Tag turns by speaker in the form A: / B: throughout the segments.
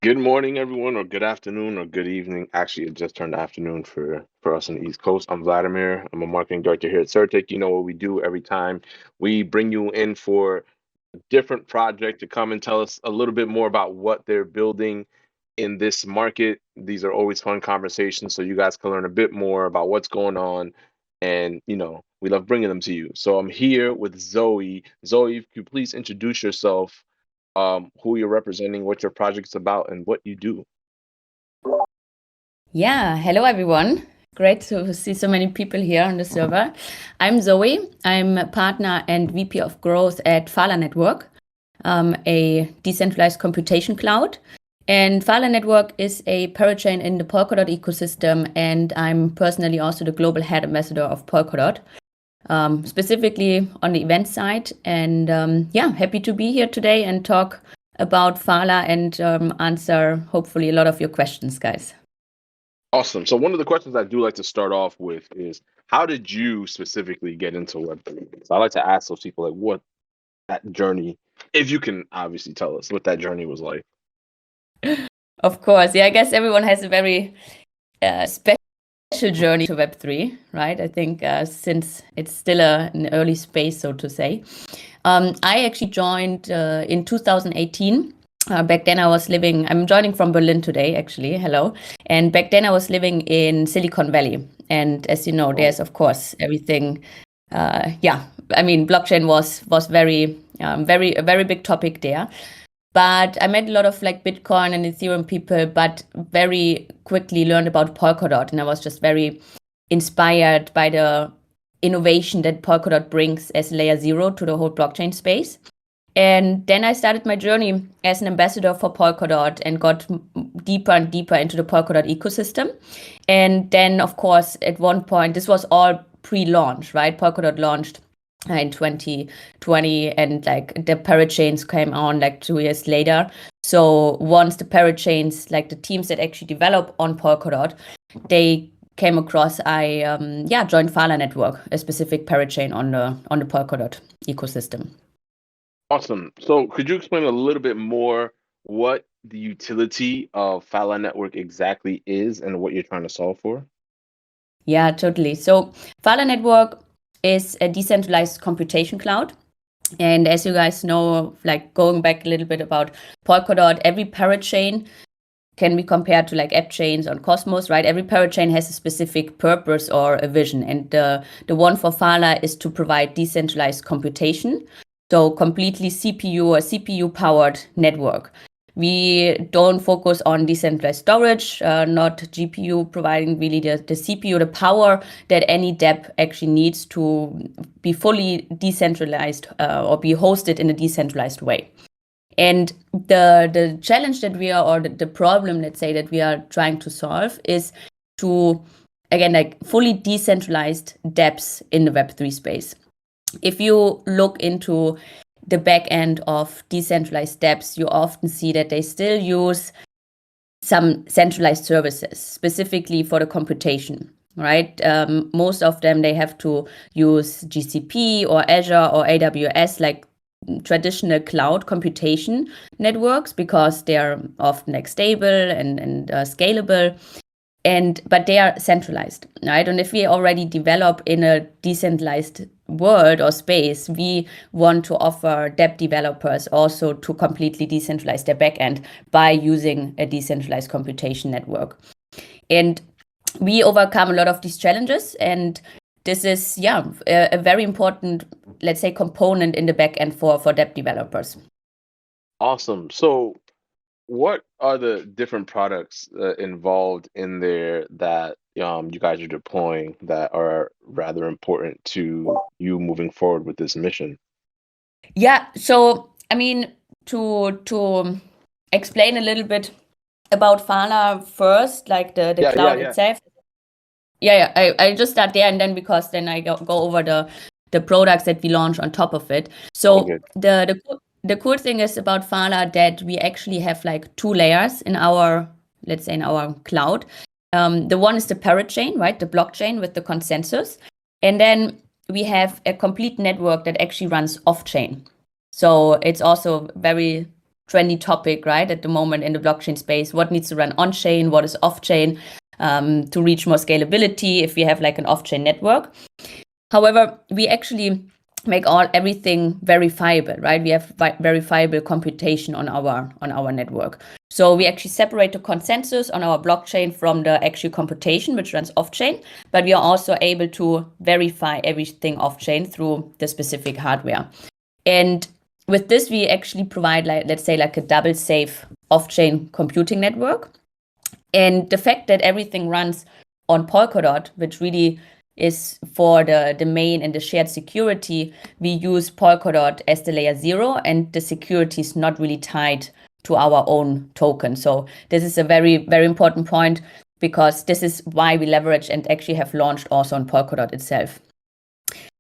A: Good morning, everyone, or good afternoon, or good evening. Actually, it just turned afternoon for us on the East Coast. I'm Vladimir. I'm a marketing director here at CertiK. You know what we do every time we bring you in for a different project to come and tell us a little bit more about what they're building in this market. These are always fun conversations, so you guys can learn a bit more about what's going on. And we love bringing them to you. So I'm here with Zoe. Zoe, if you please introduce yourself, who you're representing, what your project's about, and what you do.
B: Yeah, hello everyone. Great to see so many people here on the server. I'm Zoe. I'm a partner and VP of Growth at Phala Network, a decentralized computation cloud. And Phala Network is a parachain in the Polkadot ecosystem, and I'm personally also the global head ambassador of Polkadot, specifically on the event side. And happy to be here today and talk about Phala and answer hopefully a lot of your questions, guys.
A: Awesome. So one of the questions I do like to start off with is, how did you specifically get into Web3? So I like to ask those people, like, what that journey, if you can obviously tell us what that journey was like.
B: Of course. Yeah, I guess everyone has a very special journey to Web3, right? I think since it's still an early space, so to say. I actually joined in 2018. Back then I'm joining from Berlin today, actually. Hello. And back then I was living in Silicon Valley. And as you know, there's, of course, everything. Blockchain was very, a very big topic there. But I met a lot of like Bitcoin and Ethereum people, but very quickly learned about Polkadot. And I was just very inspired by the innovation that Polkadot brings as layer 0 to the whole blockchain space. And then I started my journey as an ambassador for Polkadot and got deeper and deeper into the Polkadot ecosystem. And then, of course, at one point, this was all pre-launch, right? Polkadot launched in 2020, and like the parachains came on like 2 years later. So once the parachains, like the teams that actually develop on Polkadot, they came across, I joined Phala Network, a specific parachain on the Polkadot ecosystem.
A: Awesome. So could you explain a little bit more what the utility of Phala Network exactly is and what you're trying to solve for?
B: Yeah, totally. So Phala Network is a decentralized computation cloud. And as you guys know, like going back a little bit about Polkadot, every parachain can be compared to like app chains on Cosmos, right? Every parachain has a specific purpose or a vision. And the one for Phala is to provide decentralized computation. So completely CPU or CPU powered network. We don't focus on decentralized storage, not GPU providing really the CPU, the power that any dApp actually needs to be fully decentralized or be hosted in a decentralized way. And the challenge that we are, or the problem, let's say, that we are trying to solve is to, again, like fully decentralized dApps in the Web3 space. If you look into the back end of decentralized dApps, you often see that they still use some centralized services, specifically for the computation, right? Most of them, they have to use GCP or Azure or AWS, like traditional cloud computation networks, because they're often like stable and scalable. But they are centralized, right? And if we already develop in a decentralized world or space, we want to offer dApp developers also to completely decentralize their backend by using a decentralized computation network. And we overcome a lot of these challenges, and this is a very important, let's say, component in the backend for dApp developers.
A: Awesome. So what are the different products involved in there that you guys are deploying that are rather important to you moving forward with this mission?
B: Yeah, so I mean, to explain a little bit about Phala first, like the cloud itself. I just start there, and then because then I go over the products that we launch on top of it. So the cool thing is about Phala that we actually have like 2 layers in our, let's say, in our cloud. The one is the parachain, right? The blockchain with the consensus. And then we have a complete network that actually runs off-chain. So it's also very trendy topic, right, at the moment in the blockchain space. What needs to run on-chain? What is off-chain? To reach more scalability if we have like an off-chain network. However, we actually make everything verifiable, right? We have verifiable computation on our network. So we actually separate the consensus on our blockchain from the actual computation, which runs off-chain, but we are also able to verify everything off-chain through the specific hardware. And with this, we actually provide, like, let's say, like a double safe off-chain computing network. And the fact that everything runs on Polkadot, which really is for the domain and the shared security, we use Polkadot as the layer 0, and the security is not really tied to our own token. So this is a very, very important point, because this is why we leverage and actually have launched also on Polkadot itself.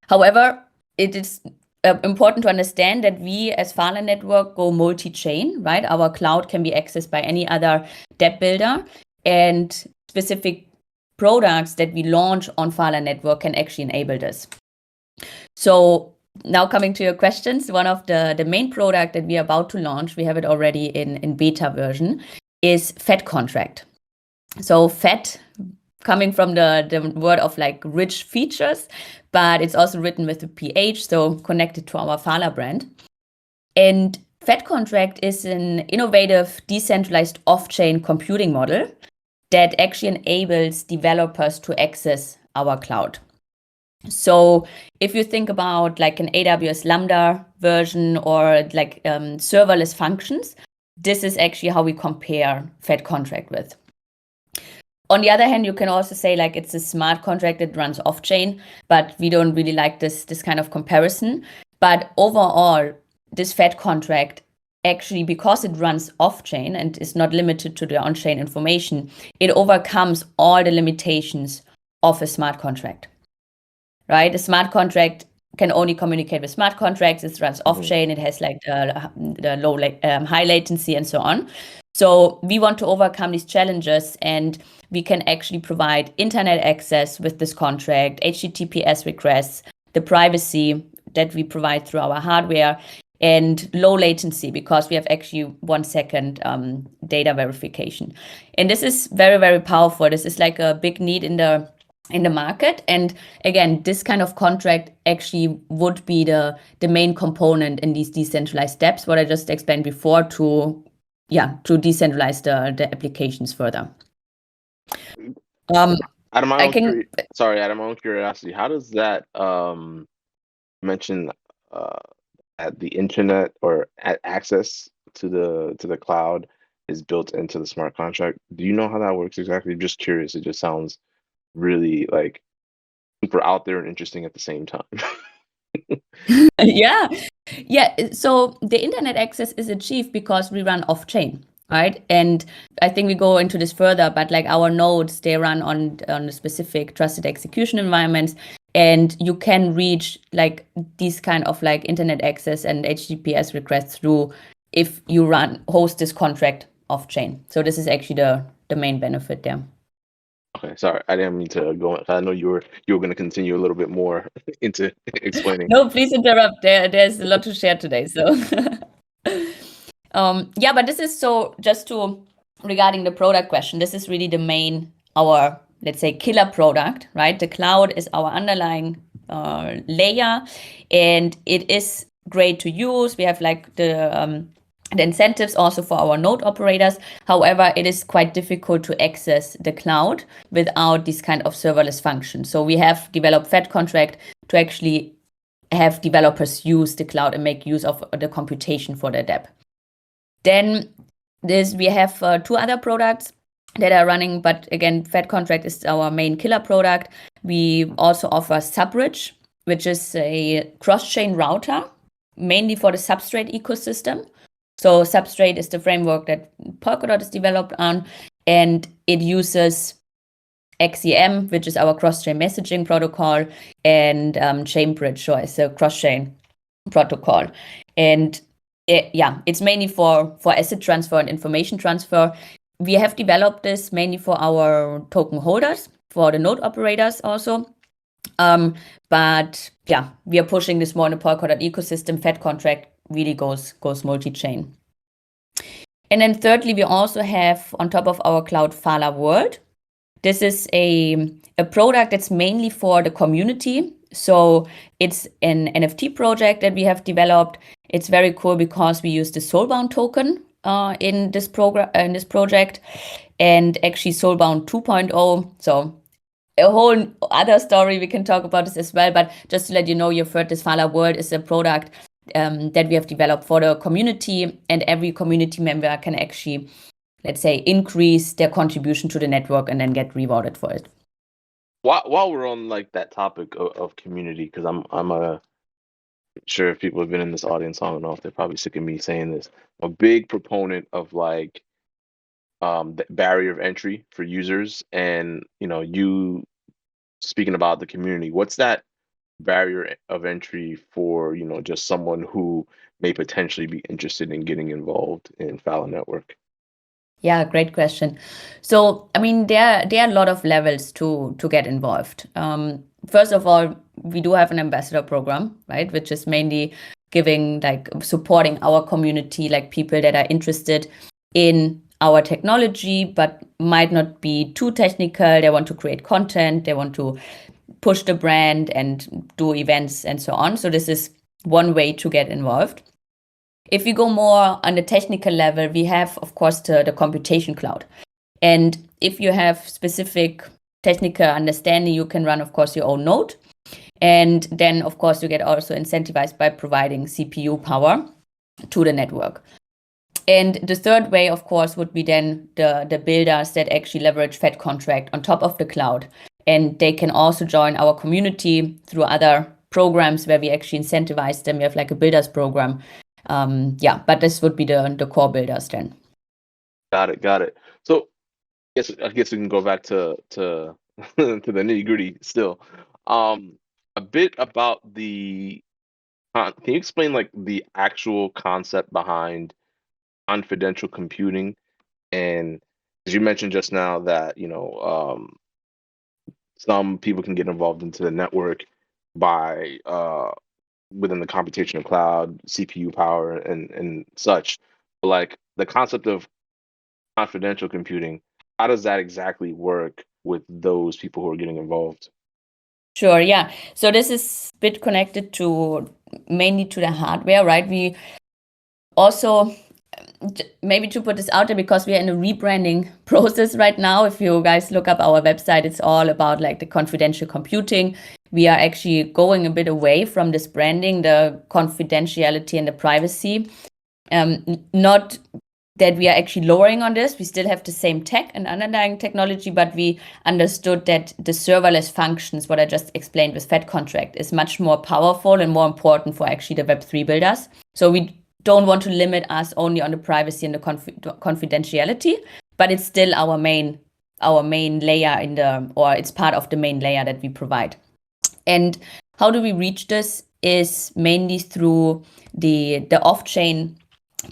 B: However, it is important to understand that we as Phala Network go multi-chain, right? Our cloud can be accessed by any other dApp builder, and specific products that we launch on Phala Network can actually enable this. So now coming to your questions, one of the main product that we are about to launch, we have it already in beta version, is Fat Contract. So fat, coming from the word of like rich features, but it's also written with a PH, so connected to our Phala brand. And Fat Contract is an innovative, decentralized off-chain computing model that actually enables developers to access our cloud. So if you think about like an AWS Lambda version or like serverless functions, this is actually how we compare Fat Contract with. On the other hand, you can also say like it's a smart contract that runs off-chain, but we don't really like this kind of comparison. But overall, this Fat Contract, actually, because it runs off-chain and is not limited to the on-chain information, it overcomes all the limitations of a smart contract, right? A smart contract can only communicate with smart contracts. It runs off-chain. It has like the low, high latency and so on. So we want to overcome these challenges, and we can actually provide internet access with this contract, HTTPS requests, the privacy that we provide through our hardware, and low latency, because we have actually 1 second data verification. And this is very, very powerful. This is like a big need in the market. And again, this kind of contract actually would be the main component in these decentralized steps, what I just explained before, to decentralize the applications further.
A: Adam, out of my own curiosity, how does that mention at the internet or at access to the cloud is built into the smart contract? Do you know how that works exactly? Just curious. It just sounds really like super out there and interesting at the same time.
B: Yeah. So the internet access is achieved because we run off-chain, right? And I think we go into this further, but like our nodes, they run on a specific trusted execution environments, and you can reach like these kind of like internet access and HTTPS requests through if you host this contract off-chain. So this is actually the main benefit there.
A: Okay, sorry, I didn't mean to go. I know you were going to continue a little bit more into explaining.
B: No, please interrupt. There's a lot to share today. So, but this is so just regarding the product question. This is really the main, our, let's say, killer product, right? The cloud is our underlying layer, and it is great to use. We have like the incentives also for our node operators. However, it is quite difficult to access the cloud without this kind of serverless function. So we have developed Fat Contract to actually have developers use the cloud and make use of the computation for their dApp. Then we have 2 other products that are running, but again, Fat Contract is our main killer product. We also offer Subbridge, which is a cross-chain router, mainly for the Substrate ecosystem. So Substrate is the framework that Polkadot is developed on, and it uses XCM, which is our cross-chain messaging protocol, and Chainbridge, so it's a cross-chain protocol. And it's mainly for asset transfer and information transfer. We have developed this mainly for our token holders, for the node operators also. But we are pushing this more in the Polkadot ecosystem. Fat Contract really goes multi-chain. And then thirdly, we also have on top of our cloud Phala World. This is a product that's mainly for the community. So it's an NFT project that we have developed. It's very cool because we use the Soulbound token in this project, and actually Soulbound 2.0. So a whole other story, we can talk about this as well. But just to let you know, you've heard this Phala World is a product that we have developed for the community, and every community member can actually, let's say, increase their contribution to the network and then get rewarded for it.
A: While we're on like that topic of community, because I'm sure if people have been in this audience long enough, they're probably sick of me saying this. I'm a big proponent of like the barrier of entry for users, and you speaking about the community. What's that barrier of entry for just someone who may potentially be interested in getting involved in Phala Network?
B: Yeah, great question. So, I mean, there are a lot of levels to get involved. First of all, we do have an ambassador program, right, which is mainly supporting our community, like people that are interested in our technology but might not be too technical. They want to create content, they want to push the brand and do events and so on. So this is one way to get involved. If we go more on the technical level, we have, of course, the computation cloud. And if you have specific technical understanding, you can run, of course, your own node. And then, of course, you get also incentivized by providing CPU power to the network. And the third way, of course, would be then the builders that actually leverage Fed contract on top of the cloud. And they can also join our community through other programs where we actually incentivize them. We have like a builders program. But this would be the core builders then.
A: Got it. So I guess we can go back to to the nitty-gritty still. A bit about can you explain like the actual concept behind confidential computing? And as you mentioned just now that some people can get involved into the network by within the computational cloud, CPU power, and such. But like the concept of confidential computing, how does that exactly work with those people who are getting involved?
B: Sure, yeah. So this is a bit connected mainly to the hardware, right? We also, maybe to put this out there, because we are in a rebranding process right now. If you guys look up our website, it's all about like the confidential computing. We are actually going a bit away from this branding, the confidentiality and the privacy. Not that we are actually lowering on this. We still have the same tech and underlying technology, but we understood that the serverless functions, what I just explained with Fed contract, is much more powerful and more important for actually the Web3 builders. So we don't want to limit us only on the privacy and the confidentiality, but it's still our main layer or it's part of the main layer that we provide. And how do we reach this is mainly through the off-chain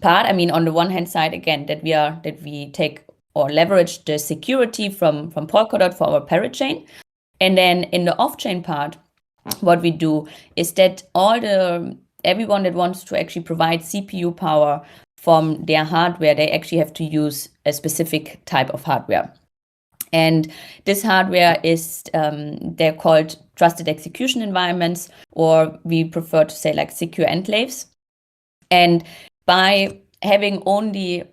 B: part. I mean, on the one hand side, again, that we take or leverage the security from Polkadot for our parent chain. And then in the off-chain part, what we do is that everyone that wants to actually provide CPU power from their hardware, they actually have to use a specific type of hardware. And this hardware is, they're called trusted execution environments, or we prefer to say like secure enclaves. And by having only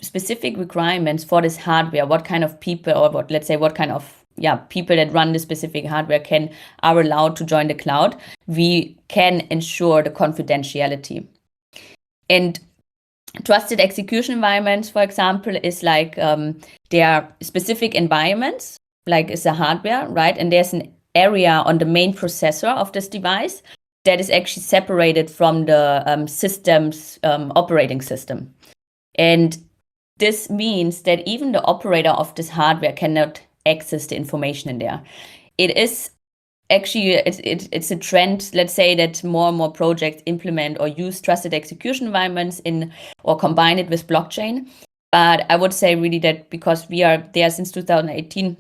B: specific requirements for this hardware, what kind of people or what kind of people that run the specific hardware are allowed to join the cloud, we can ensure the confidentiality. And trusted execution environments, for example, is like there are specific environments, like it's a hardware, right? And there's an area on the main processor of this device that is actually separated from the system's operating system. And this means that even the operator of this hardware cannot access the information in there. It is actually, it's a trend, let's say, that more and more projects implement or use trusted execution environments or combine it with blockchain. But I would say really that because we are there since 2018,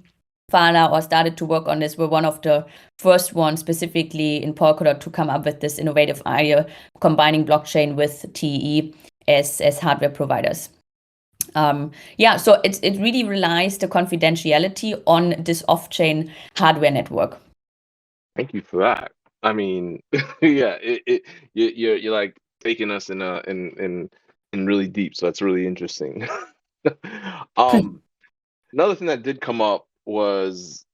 B: Phala or started to work on this, we're one of the first ones specifically in Polkadot to come up with this innovative idea, combining blockchain with TEE as hardware providers. Yeah, so it really relies the confidentiality on this off-chain hardware network.
A: Thank you for that. I mean, yeah, you're like taking us in really deep, so that's really interesting. Um, Another thing that did come up was,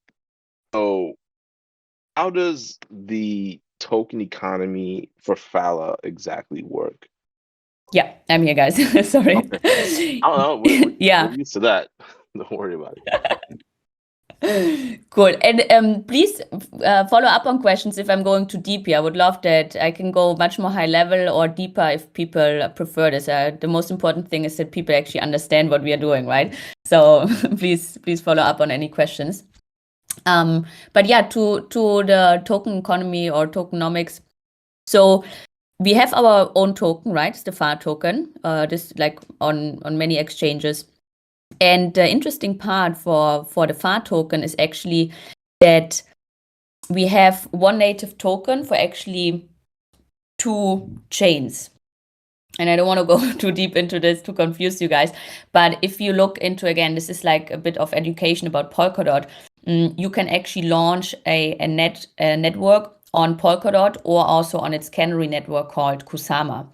A: so how does the token economy for Phala exactly work?
B: Yeah, I'm here, guys. Sorry.
A: Okay. I don't know. We're
B: Yeah.
A: used to that. Don't worry about it.
B: Cool. And please follow up on questions if I'm going too deep here. I would love that. I can go much more high level or deeper if people prefer this. The most important thing is that people actually understand what we are doing, right? So please follow up on any questions. But yeah, to the token economy or tokenomics. So we have our own token, right? It's the Phala token. This like on many exchanges. And the interesting part for the Phala token is actually that we have one native token for actually two chains. And I don't want to go too deep into this to confuse you guys. But if you look into, again, this is like a bit of education about Polkadot. You can actually launch a network on Polkadot or also on its canary network called Kusama.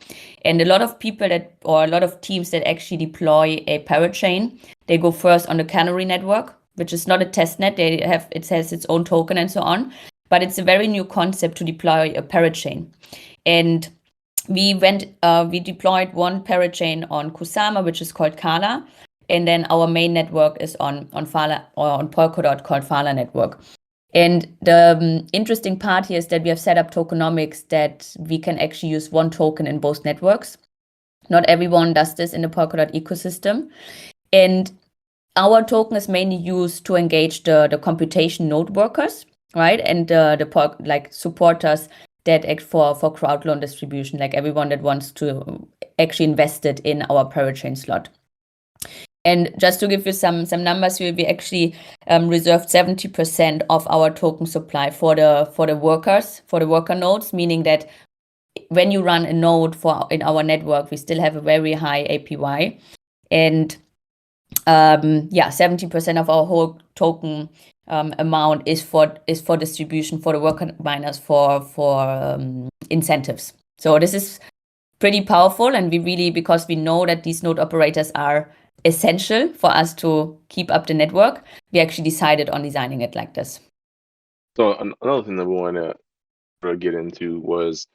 B: And a lot of people or a lot of teams that actually deploy a parachain, they go first on the canary network, which is not a test net. It has its own token and so on. But it's a very new concept to deploy a parachain. And we deployed one parachain on Kusama, which is called Kala, and then our main network is on Phala or on Polkadot called Phala network. And the interesting part here is that we have set up tokenomics that we can actually use one token in both networks. Not everyone does this in the Polkadot ecosystem. And our token is mainly used to engage the computation node workers, right? And the supporters that for crowd loan distribution, like everyone that wants to actually invest it in our parachain slot. And just to give you some numbers, we actually reserved 70% of our token supply for the worker nodes, meaning that when you run a node in our network, we still have a very high APY. And 70% of our whole token amount is for distribution for the worker miners for incentives. So this is pretty powerful, and we really, because we know that these node operators are essential for us to keep up the network, we actually decided on designing it like this.
A: So another thing that we want to get into was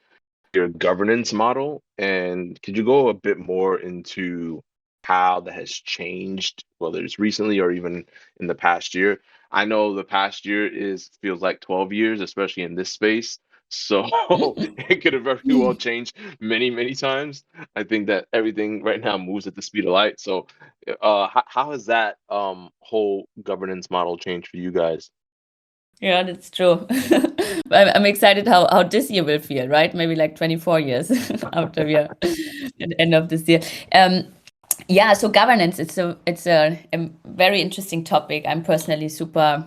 A: your governance model, and could you go a bit more into how that has changed, whether it's recently or even in the past year? I know the past year feels like 12 years, especially in this space. So it could have very well changed many times. I think that everything right now moves at the speed of light. So how has that whole governance model changed for you guys?
B: Yeah, that's true. I'm excited how this year will feel, right? Maybe like 24 years after we are at the end of this year. Yeah, so governance, it's a very interesting topic. I'm personally super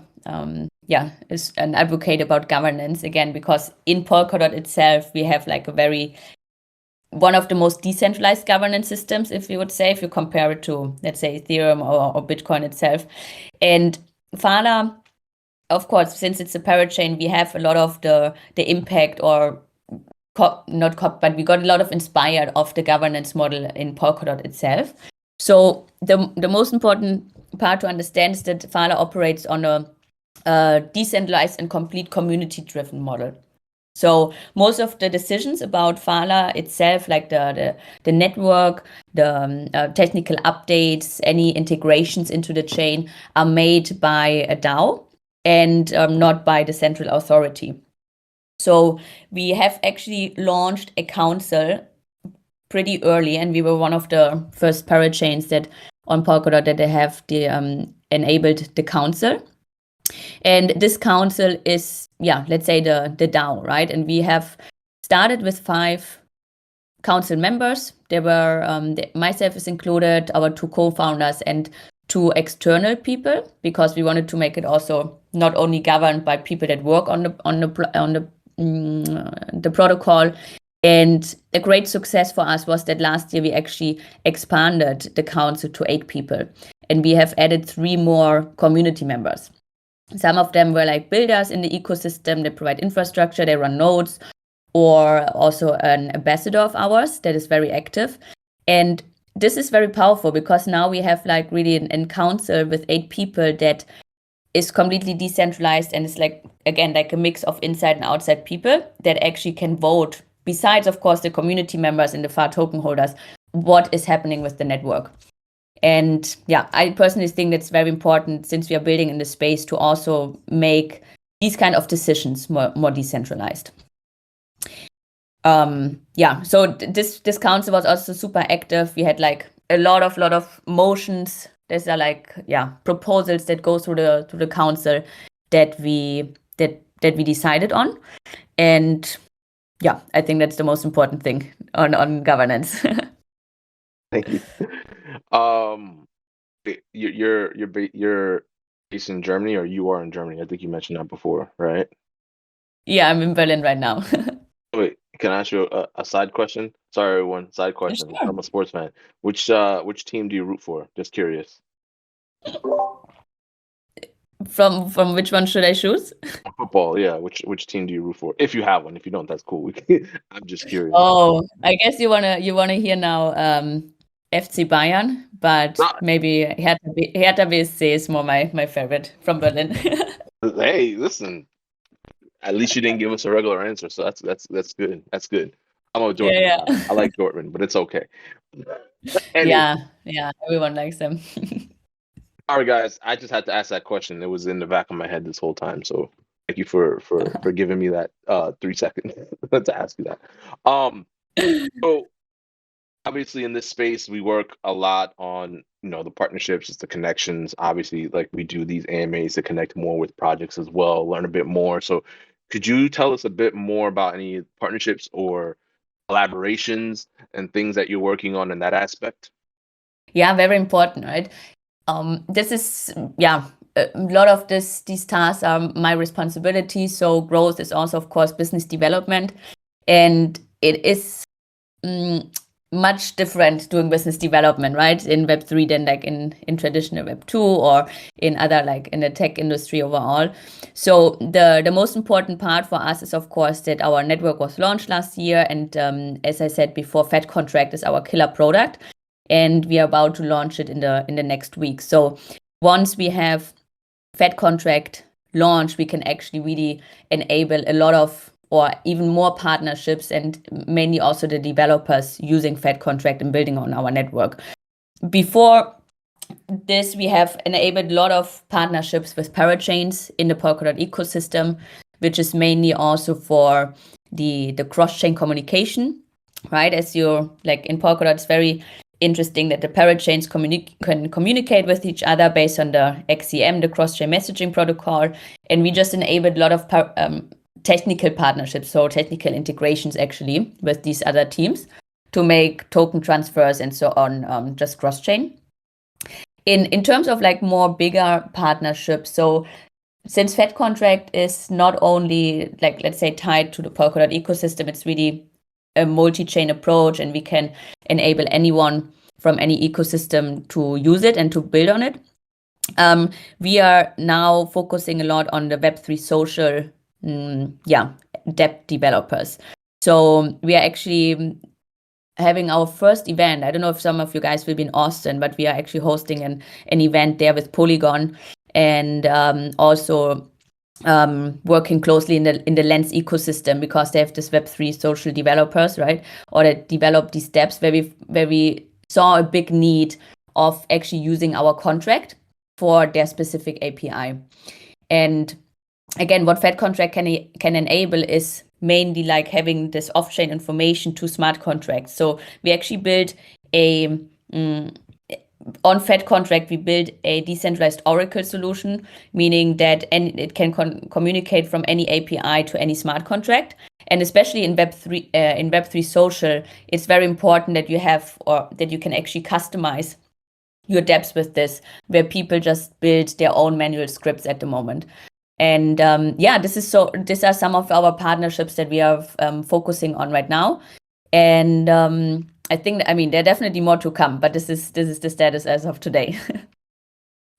B: is an advocate about governance, again, because in Polkadot itself we have like one of the most decentralized governance systems, if you would say, if you compare it to, let's say, Ethereum or Bitcoin itself. And Phala, of course, since it's a parachain, we have a lot of the impact, or but we got a lot of inspired of the governance model in Polkadot itself. So the most important part to understand is that Phala operates on a decentralized and complete community-driven model. So most of the decisions about Phala itself, like the network, the technical updates, any integrations into the chain, are made by a DAO and not by the central authority. So we have actually launched a council pretty early, and we were one of the first parachains that on Polkadot that they have enabled the council. And this council is, let's say the DAO, right? And we have started with 5 council members. There were myself is included, our 2 co-founders, and 2 external people, because we wanted to make it also not only governed by people that work on the protocol, And a great success for us was that last year we actually expanded the council to 8 people, and we have added 3 more community members. Some of them were like builders in the ecosystem. They provide infrastructure, they run nodes, or also an ambassador of ours that is very active. And this is very powerful because now we have like really an council with 8 people that is completely decentralized, and it's like, again, like a mix of inside and outside people that actually can vote, besides, of course, the community members and the FAR token holders, what is happening with the network. And yeah, I personally think that's very important, since we are building in the space, to also make these kind of decisions more decentralized. So this council was also super active. We had like a lot of motions. There's like proposals that go through the council that we decided on, and yeah, I think that's the most important thing on governance.
A: Thank you. You're based in Germany, or you are in Germany? I think you mentioned that before, right?
B: Yeah, I'm in Berlin right now.
A: Wait, can I ask you a side question? Sorry, everyone. Side question.
B: Sure.
A: I'm a sports fan. Which team do you root for? Just curious.
B: From which one should I choose?
A: Football, yeah. Which team do you root for? If you have one. If you don't, that's cool. I'm just curious.
B: Oh, I guess you wanna hear now FC Bayern, but maybe Hertha BSC is more my favorite from Berlin.
A: Hey, listen. At least you didn't give us a regular answer, so that's good. That's good. I'm a Dortmund guy. I like Dortmund, but it's okay.
B: Anyway. Yeah, everyone likes them.
A: All right, guys. I just had to ask that question. It was in the back of my head this whole time, so thank you for giving me that 3 seconds to ask you that. So obviously in this space we work a lot on the partnerships, the connections. Obviously, like, we do these AMAs to connect more with projects as well, learn a bit more. So could you tell us a bit more about any partnerships or collaborations and things that you're working on in that aspect?
B: Yeah, very important, right? This is a lot of these tasks are my responsibility. So growth is also, of course, business development, and it is much different doing business development, right, in Web3 than like in traditional Web2 or in other, like in the tech industry overall. So the most important part for us is, of course, that our network was launched last year, and as I said before, Fed Contract is our killer product, and we are about to launch it in the next week. So once we have Fed Contract launched, we can actually really enable a lot of, or even more, partnerships, and mainly also the developers using Fed Contract and building on our network. Before this, we have enabled a lot of partnerships with parachains in the Polkadot ecosystem, which is mainly also for the cross-chain communication, right? As you're like in Polkadot, it's very interesting that the parachains can communicate with each other based on the XCM, the cross-chain messaging protocol, and we just enabled a lot of technical partnerships, so technical integrations actually with these other teams to make token transfers and so on, just cross-chain. In terms of like more bigger partnerships, so since Fed Contract is not only, like, let's say, tied to the Polkadot ecosystem, it's really a multi-chain approach, and we can enable anyone from any ecosystem to use it and to build on it. We are now focusing a lot on the Web3 social debt developers. So we are actually having our first event. I don't know if some of you guys will be in Austin, but we are actually hosting an event there with Polygon, and also working closely in the Lens ecosystem, because they have this Web3 social developers, right? Or that develop these dApps where we saw a big need of actually using our contract for their specific API. And again, what Fed Contract can enable is mainly like having this off-chain information to smart contracts. So we actually built on Fed Contract, we built a decentralized Oracle solution, meaning that it can communicate from any API to any smart contract. And especially in Web3 social, it's very important that you have, or that you can actually customize your dApps with this, where people just build their own manual scripts at the moment. And these are some of our partnerships that we are focusing on right now. And I think, I mean, there are definitely more to come, but this is the status as of today.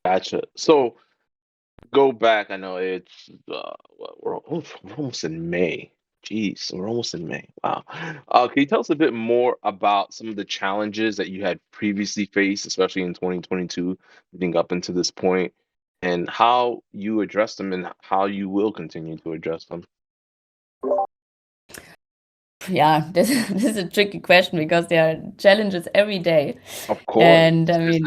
A: Gotcha. So go back. I know it's we're almost in May. Jeez, we're almost in May. Wow. Can you tell us a bit more about some of the challenges that you had previously faced, especially in 2022, leading up into this point, and how you address them and how you will continue to address them?
B: Yeah, this is a tricky question because there are challenges every day.
A: Of course.
B: And I mean,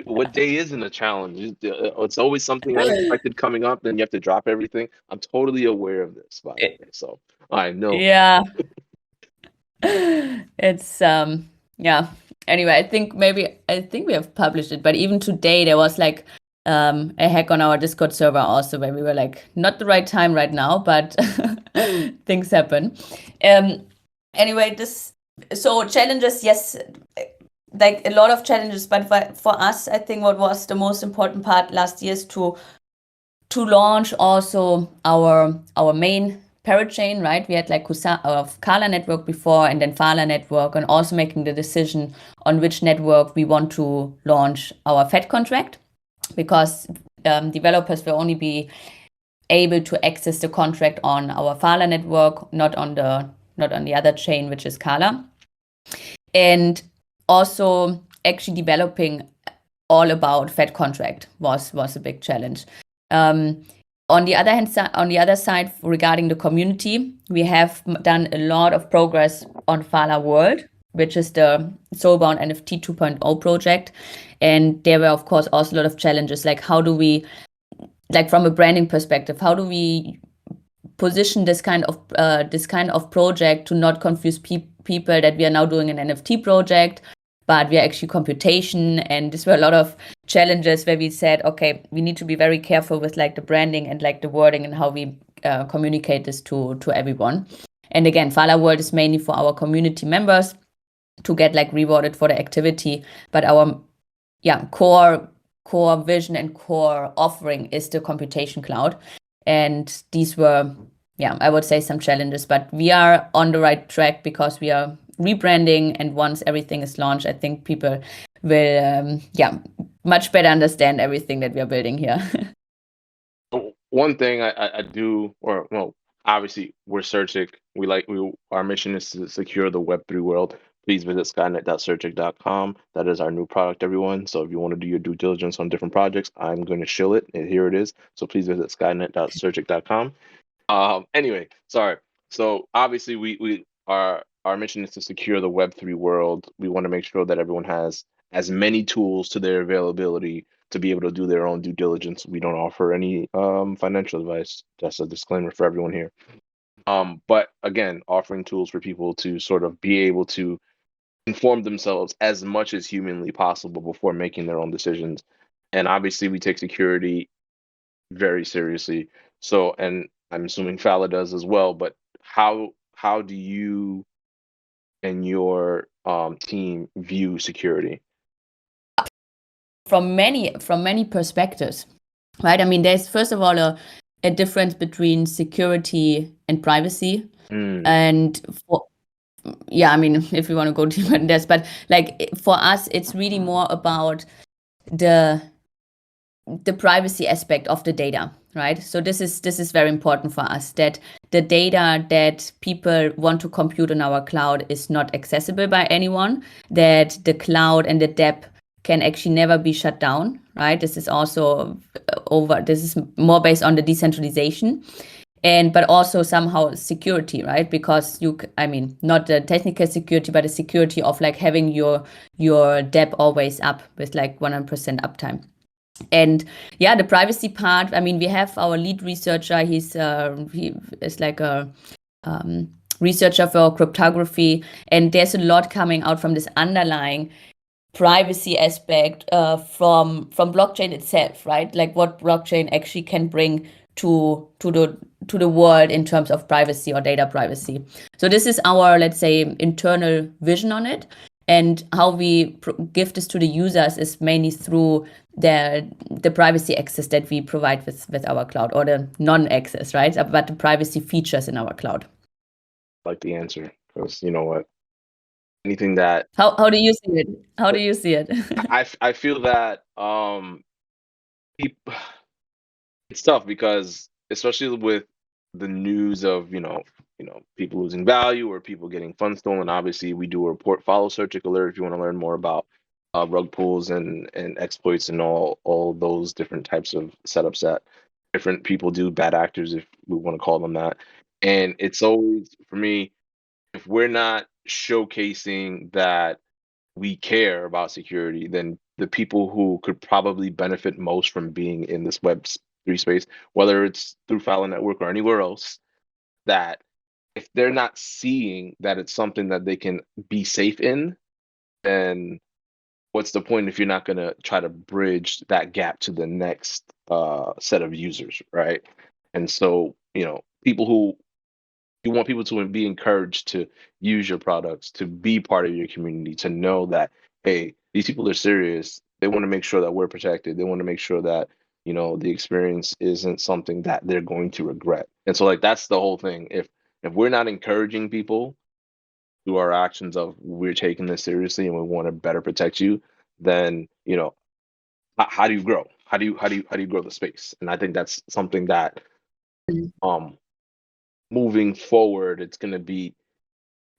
A: What day isn't a challenge? It's always something unexpected coming up, then you have to drop everything. I'm totally aware of this, by the way. So I know.
B: yeah, it's yeah. Anyway, I think we have published it, but even today there was like a hack on our Discord server also where we were like, not the right time right now, but things happen. Anyway, so challenges, yes, like a lot of challenges, but for us, I think what was the most important part last year is to launch also our main parachain, right? We had like Phala network before and then Phala network, and also making the decision on which network we want to launch our Fed contract, because developers will only be able to access the contract on our Phala network, not on the other chain, which is Phala. And also actually developing all about Fed contract was a big challenge. On the other side, regarding the community, we have done a lot of progress on Phala World, which is the soulbound NFT 2.0 project. And there were, of course, also a lot of challenges, like how do we, like from a branding perspective, how do we position this kind of project to not confuse people that we are now doing an NFT project, but we are actually computation. And these were a lot of challenges where we said, okay, we need to be very careful with like the branding and like the wording and how we communicate this to everyone. And again, Phala World is mainly for our community members to get like rewarded for the activity, but our core vision and core offering is the computation cloud. And these were, I would say some challenges, but we are on the right track because we are rebranding, and once everything is launched, I think people will much better understand everything that we are building here.
A: One thing I do, or well, obviously we're CertiK. Our mission is to secure the Web3 world. Please visit skynet.certik.com. That is our new product, everyone. So if you want to do your due diligence on different projects, I'm going to shill it, and here it is. So please visit skynet.certik.com. Anyway, sorry. So obviously our mission is to secure the Web3 world. We want to make sure that everyone has as many tools to their availability to be able to do their own due diligence. We don't offer any financial advice. That's a disclaimer for everyone here. But again, offering tools for people to sort of be able to inform themselves as much as humanly possible before making their own decisions. And obviously we take security very seriously. So, and I'm assuming Phala does as well, but how do you and your team view security?
B: From many perspectives, right? I mean, there's first of all a difference between security and privacy. And I mean, if you want to go deeper in this, but like for us, it's really more about the privacy aspect of the data, right? So this is very important for us, that the data that people want to compute on our cloud is not accessible by anyone, that the cloud and the dApp can actually never be shut down, right? This is also this is more based on the decentralization, but also somehow security, right? Because not the technical security, but the security of like having your dApp always up with like 100% uptime. And the privacy part, I mean, we have our lead researcher. He is like a researcher for cryptography, and there's a lot coming out from this underlying privacy aspect from blockchain itself, right? Like what blockchain actually can bring to the world in terms of privacy or data privacy. So this is our, let's say, internal vision on it. And how we give this to the users is mainly through the privacy access that we provide with our cloud, or the non-access, right? But the privacy features in our cloud.
A: I like the answer, because you know what? Anything that
B: How do you see it? How do you see it?
A: I feel that peop- it's tough, because especially with the news of people losing value or people getting funds stolen. Obviously, we do a report, follow CertiK alert if you want to learn more about rug pulls and exploits and all those different types of setups that different people do, bad actors if we want to call them that. And it's always, for me, if we're not showcasing that we care about security, then the people who could probably benefit most from being in this Web3 space, whether it's through Phala Network or anywhere else, that if they're not seeing that it's something that they can be safe in, then what's the point if you're not going to try to bridge that gap to the next set of users, right? And so, people who you want people to be encouraged to use your products, to be part of your community, to know that, hey, these people are serious. They want to make sure that we're protected. They want to make sure that, the experience isn't something that they're going to regret. And so, like, that's the whole thing. If we're not encouraging people through our actions of we're taking this seriously and we want to better protect you, then, how do you grow? How do you grow the space? And I think that's something that um moving forward, it's going to be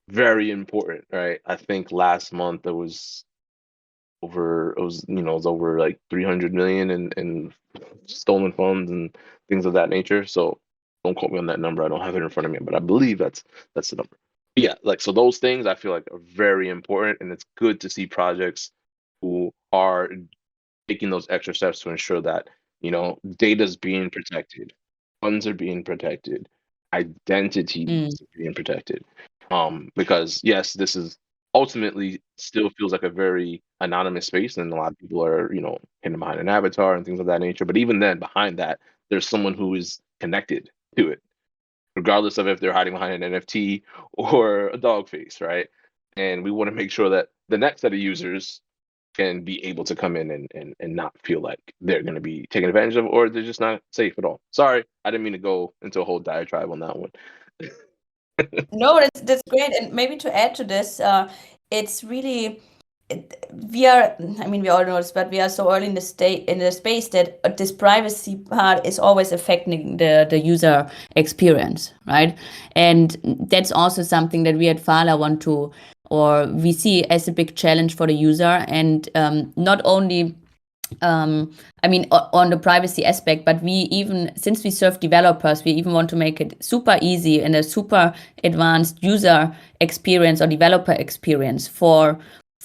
A: very important, right? I think last month it was over like 300 million in stolen funds and things of that nature. So don't quote me on that number. I don't have it in front of me, but I believe that's the number. But yeah, like, so those things I feel like are very important, and it's good to see projects who are taking those extra steps to ensure that data is being protected, funds are being protected, identities are being protected. Because yes, this is ultimately still feels like a very anonymous space, and a lot of people are hidden behind an avatar and things of that nature. But even then, behind that, there's someone who is connected to it, regardless of if they're hiding behind an NFT or a dog face, right? And we want to make sure that the next set of users can be able to come in and not feel like they're going to be taken advantage of, or they're just not safe at all. Sorry, I didn't mean to go into a whole diatribe on that one.
B: No, that's great. And maybe to add to this, it's really we are. I mean, we all know this, but we are so early in the space that this privacy part is always affecting the user experience, right? And that's also something that we at Phala want to, or we see as a big challenge for the user, and not only I mean, on the privacy aspect, but we even, since we serve developers, we even want to make it super easy and a super advanced user experience or developer experience for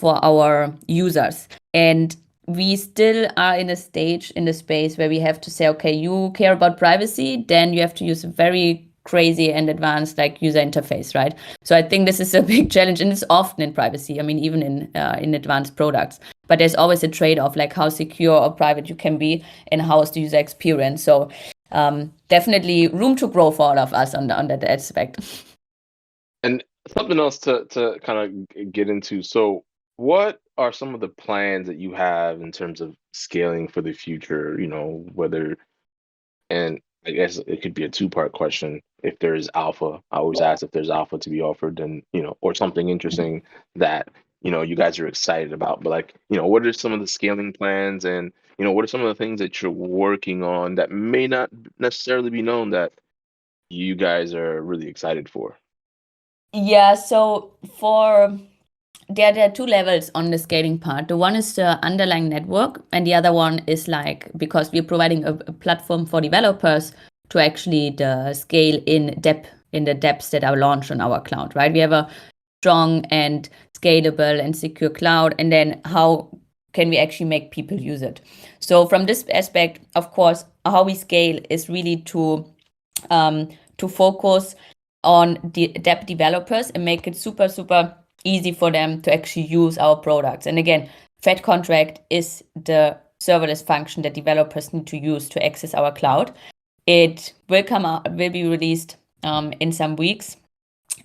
B: our users. And we still are in a stage in the space where we have to say, okay, you care about privacy, then you have to use a very crazy and advanced like user interface, right? So I think this is a big challenge, and it's often in privacy. I mean, even in advanced products. But there's always a trade-off, like how secure or private you can be, and how is the user experience. So definitely room to grow for all of us on that aspect.
A: And something else to kind of get into. So, what are some of the plans that you have in terms of scaling for the future? Whether, and I guess it could be a two-part question. If there is alpha, I always ask if there's alpha to be offered, then or something interesting that you guys are excited about. But like, what are some of the scaling plans, and what are some of the things that you're working on that may not necessarily be known that you guys are really excited for?
B: Yeah, so there are two levels on the scaling part. The one is the underlying network, and the other one is like, because we're providing a platform for developers to actually scale in the depths that are launched on our cloud, right? We have a strong and scalable and secure cloud, and then how can we actually make people use it? So from this aspect, of course, how we scale is really to focus on the depth developers and make it super easy for them to actually use our products. And again, Fed contract is the serverless function that developers need to use to access our cloud. It will be released in some weeks.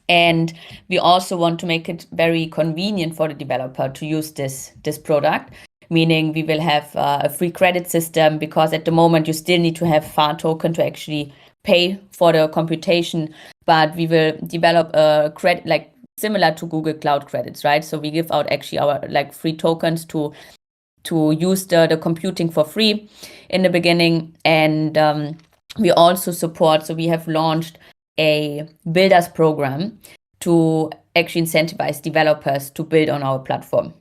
B: And we also want to make it very convenient for the developer to use this product, meaning we will have a free credit system, because at the moment you still need to have Phala token to actually pay for the computation, but we will develop a credit like similar to Google Cloud credits, right? So we give out actually our like free tokens to use the computing for free in the beginning. And we also support, so we have launched a builders program to actually incentivize developers to build on our platform.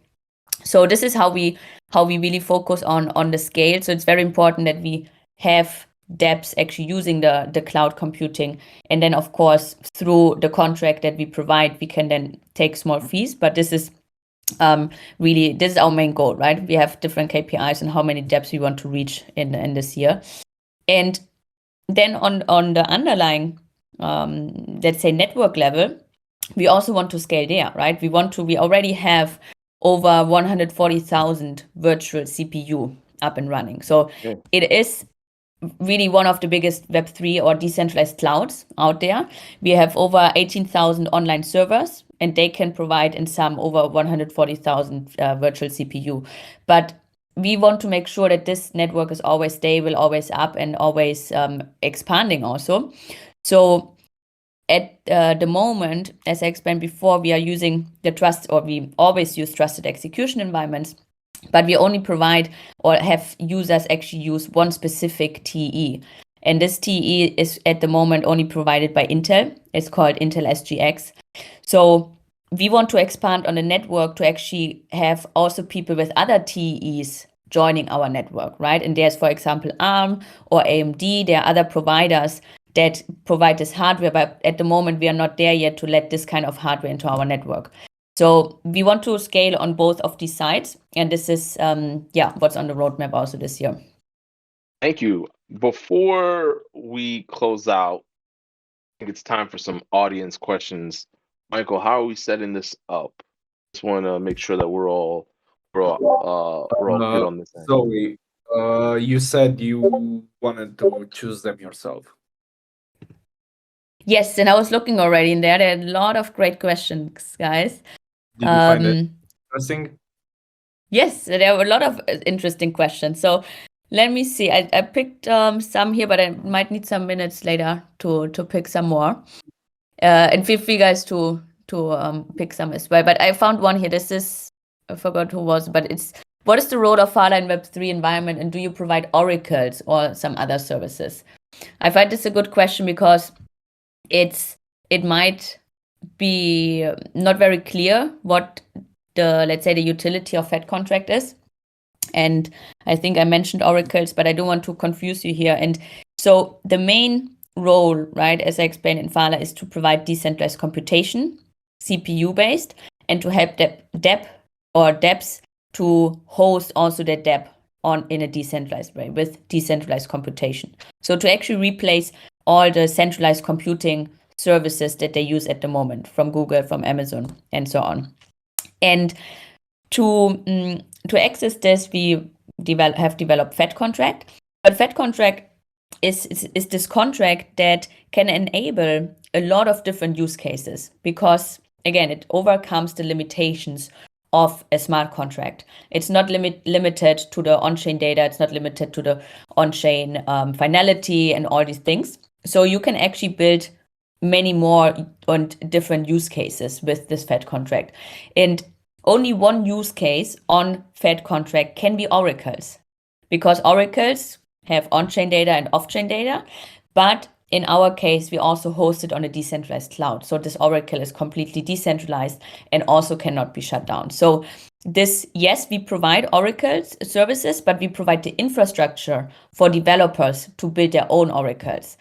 B: So this is how we really focus on the scale. So it's very important that we have dApps actually using the cloud computing, and then of course through the contract that we provide we can then take small fees, but this is really, this is our main goal, right? We have different KPIs and how many dApps we want to reach in this year. And then on the underlying, let's say network level, we also want to scale there, right? We already have over 140,000 virtual CPU up and running. So it is really one of the biggest Web3 or decentralized clouds out there. We have over 18,000 online servers, and they can provide in some over 140,000 virtual CPU. But we want to make sure that this network is always stable, always up, and always expanding also. So at the moment, as I explained before, we are using we always use trusted execution environments, but we only provide or have users actually use one specific TE. And this TE is at the moment only provided by Intel. It's called Intel SGX. So we want to expand on the network to actually have also people with other TEs joining our network, right? And there's, for example, ARM or AMD. There are other providers that provide this hardware, but at the moment we are not there yet to let this kind of hardware into our network. So we want to scale on both of these sides, and this is what's on the roadmap also this year.
A: Thank you. Before we close out, I think it's time for some audience questions. Michael, how are we setting this up? Just want to make sure that we're all good on this end.
C: Zoe, you said you wanted to choose them yourself.
B: Yes, and I was looking already in there. There are a lot of great questions, guys.
C: Did you find it interesting?
B: Yes, there were a lot of interesting questions. So let me see. I picked some here, but I might need some minutes later to pick some more. And feel free, guys, to pick some as well. But I found one here. This is, I forgot who was, but it's, what is the role of Phala in Web3 environment, and do you provide oracles or some other services? I find this a good question because it might be not very clear what the, let's say, the utility of Fed contract is. And I think I mentioned oracles, but I don't want to confuse you here. And so the main role, right, as I explained in Phala, is to provide decentralized computation, CPU based, and to help dApps to host also their dApp in a decentralized way with decentralized computation. So to actually replace all the centralized computing services that they use at the moment from Google, from Amazon, and so on. And to access this, we have developed Fed contract. But Fed contract is this contract that can enable a lot of different use cases, because again, it overcomes the limitations of a smart contract. It's not limited to the on-chain data. It's not limited to the on-chain finality and all these things. So you can actually build many more on different use cases with this Fed contract. And only one use case on Fed contract can be oracles, because oracles have on-chain data and off-chain data. But in our case, we also host it on a decentralized cloud. So this oracle is completely decentralized and also cannot be shut down. So this, yes, we provide oracles services, but we provide the infrastructure for developers to build their own oracles.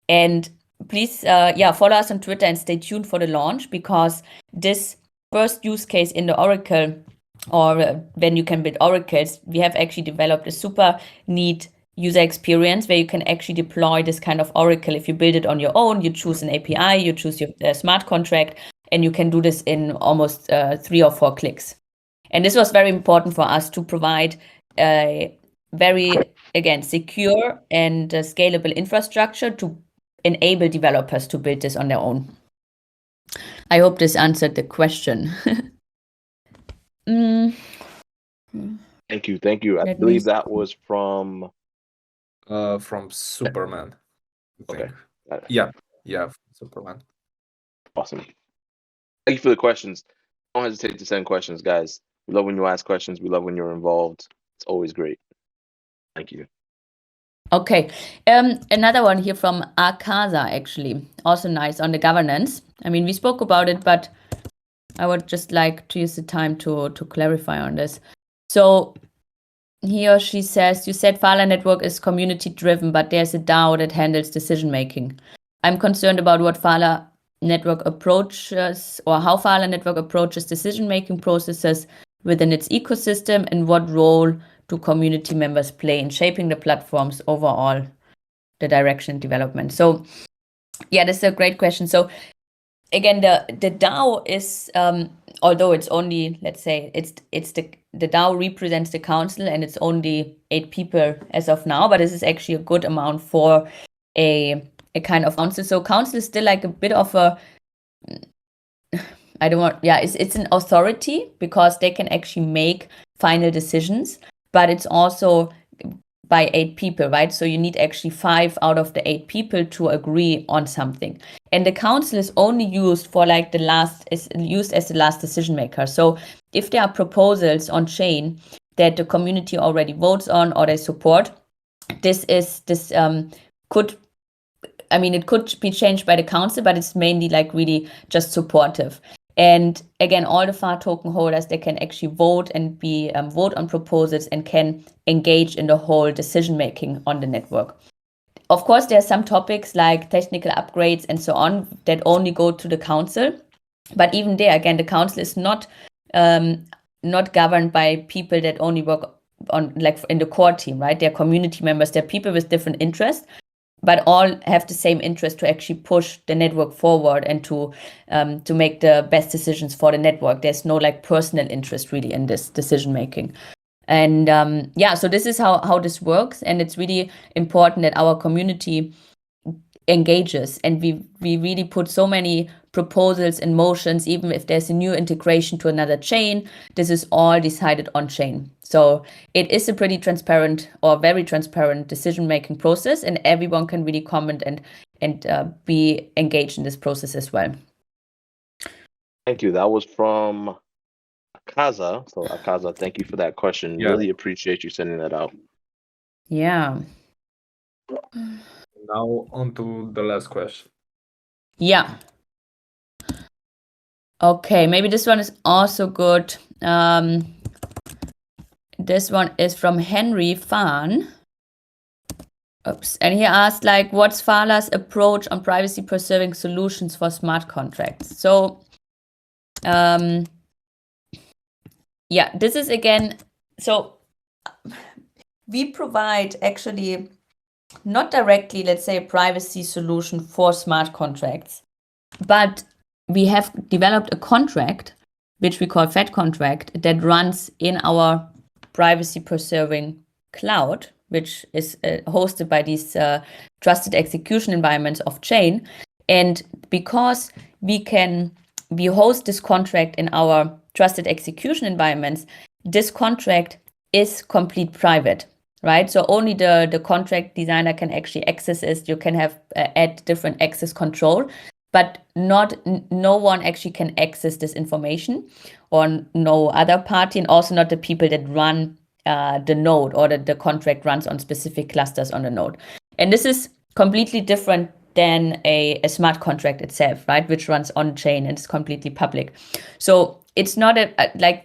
B: And please, follow us on Twitter and stay tuned for the launch, because this first use case in the oracle, or when you can build oracles, we have actually developed a super neat user experience where you can actually deploy this kind of oracle. If you build it on your own, you choose an API, you choose your smart contract, and you can do this in almost 3 or 4 clicks. And this was very important for us to provide a very, again, secure and scalable infrastructure to enable developers to build this on their own. I hope this answered the question.
A: Thank you. I
B: Let me
A: believe that was from
C: Superman. I
A: Okay.
C: think.
A: Got it.
C: Yeah, Superman.
A: Awesome. Thank you for the questions. Don't hesitate to send questions, guys. We love when you ask questions. We love when you're involved. It's always great. Thank you.
B: Okay. Another one here from Akaza, actually. Also nice on the governance. I mean, we spoke about it, but I would just like to use the time to clarify on this. So he or she says, you said Phala network is community driven, but there's a DAO that handles decision making. I'm concerned about what Phala network approaches or how Phala network approaches decision making processes within its ecosystem, and what role do community members play in shaping the platform's overall the direction and development. So yeah, this is a great question. So again, the DAO is although it's only, let's say, it's the DAO represents the council, and it's only 8 people as of now, but this is actually a good amount for a kind of council. So council is still like a bit of a it's an authority because they can actually make final decisions, but it's also by 8 people, right? So you need actually 5 out of the 8 people to agree on something. And the council is only used for like used as the last decision maker. So if there are proposals on chain that the community already votes on or they support, it could be changed by the council, but it's mainly like really just supportive. And again, all the FAR token holders, they can actually vote and vote on proposals and can engage in the whole decision making on the network. Of course, there are some topics like technical upgrades and so on that only go to the council. But even there, again, the council is not governed by people that only work on like in the core team, right? They're community members, they're people with different interests, but all have the same interest to actually push the network forward and to make the best decisions for the network. There's no like personal interest really in this decision making. And so this is how this works. And it's really important that our community engages, and we really put so many proposals in motions. Even if there's a new integration to another chain, this is all decided on chain. So it is a pretty transparent or very transparent decision making process, and everyone can really comment and be engaged in this process as well.
A: Thank you. That was from Akaza. So Akaza, thank you for that question.
C: Yeah.
A: Really appreciate you sending that out.
B: Yeah.
C: Now on to the last question.
B: Yeah. Okay, maybe this one is also good. This one is from Henry Fan. Oops. And he asked, like, what's Phala's approach on privacy-preserving solutions for smart contracts? So, this is again, so we provide actually not directly, let's say, a privacy solution for smart contracts, but we have developed a contract, which we call Fed contract, that runs in our privacy-preserving cloud, which is hosted by these trusted execution environments of chain. And because we host this contract in our trusted execution environments, this contract is complete private, right? So only the contract designer can actually access it. You can have add different access control, but no one actually can access this information, or no other party, and also not the people that run the node, or that the contract runs on specific clusters on the node. And this is completely different than a smart contract itself, right? Which runs on chain and is completely public. So it's not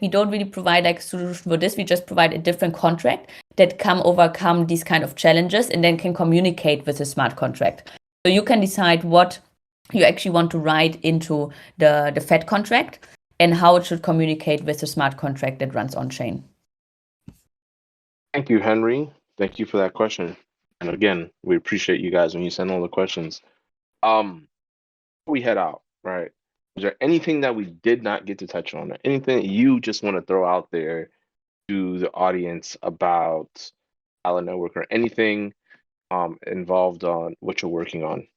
B: we don't really provide like a solution for this. We just provide a different contract that can overcome these kind of challenges and then can communicate with a smart contract. So you can decide what you actually want to write into the Fed contract and how it should communicate with a smart contract that runs on chain.
A: Thank you, Henry. Thank you for that question. And again, we appreciate you guys when you send all the questions. We head out, right? Is there anything that we did not get to touch on? Anything you just want to throw out there to the audience about Phala Network, or anything involved on what you're working on?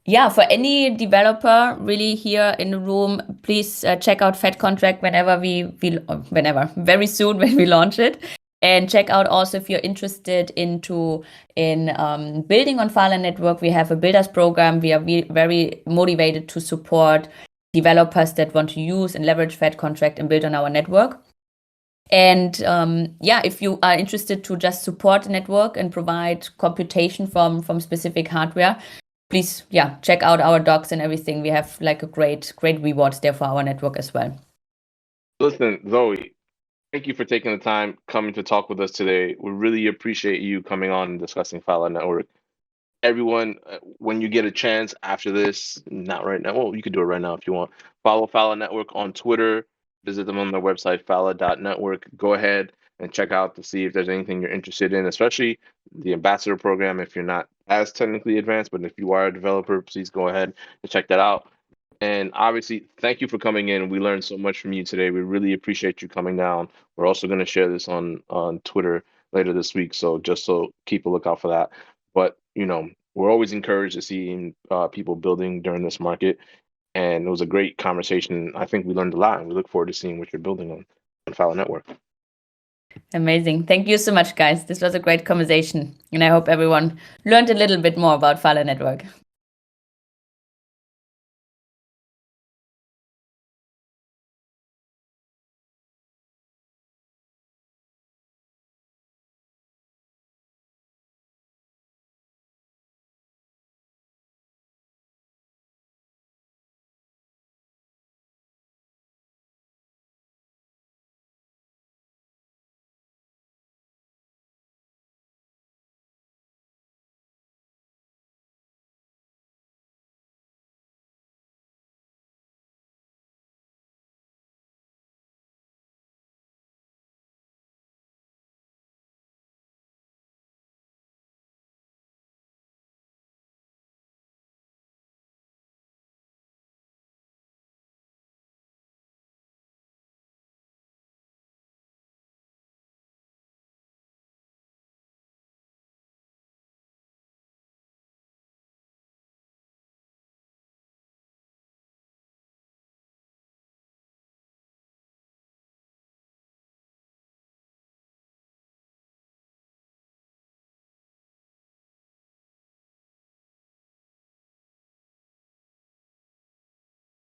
B: yeah, for any developer really here in the room, please check out Fed Contract whenever very soon when we launch it. And check out also if you're interested in building on Phala Network. We have a builders program. We are very motivated to support developers that want to use and leverage Fed Contract and build on our network. And if you are interested to just support the network and provide computation from specific hardware, please, check out our docs and everything. We have like a great rewards there for our network as well.
A: Listen, Zoe, thank you for taking the time coming to talk with us today. We really appreciate you coming on and discussing Phala Network. Everyone, when you get a chance after this, not right now, well, you could do it right now if you want. Follow Phala Network on Twitter. Visit them on their website, phala.network. Go ahead and check out to see if there's anything you're interested in, especially the ambassador program. If you're not as technically advanced, but if you are a developer, please go ahead and check that out. And obviously, thank you for coming in. We learned so much from you today. We really appreciate you coming down. We're also going to share this on Twitter later this week, so keep a lookout for that. But we're always encouraged to see people building during this market, and it was a great conversation. I think we learned a lot, and we look forward to seeing what you're building on Phala Network.
B: Amazing. Thank you so much, guys. This was a great conversation, and I hope everyone learned a little bit more about Phala Network.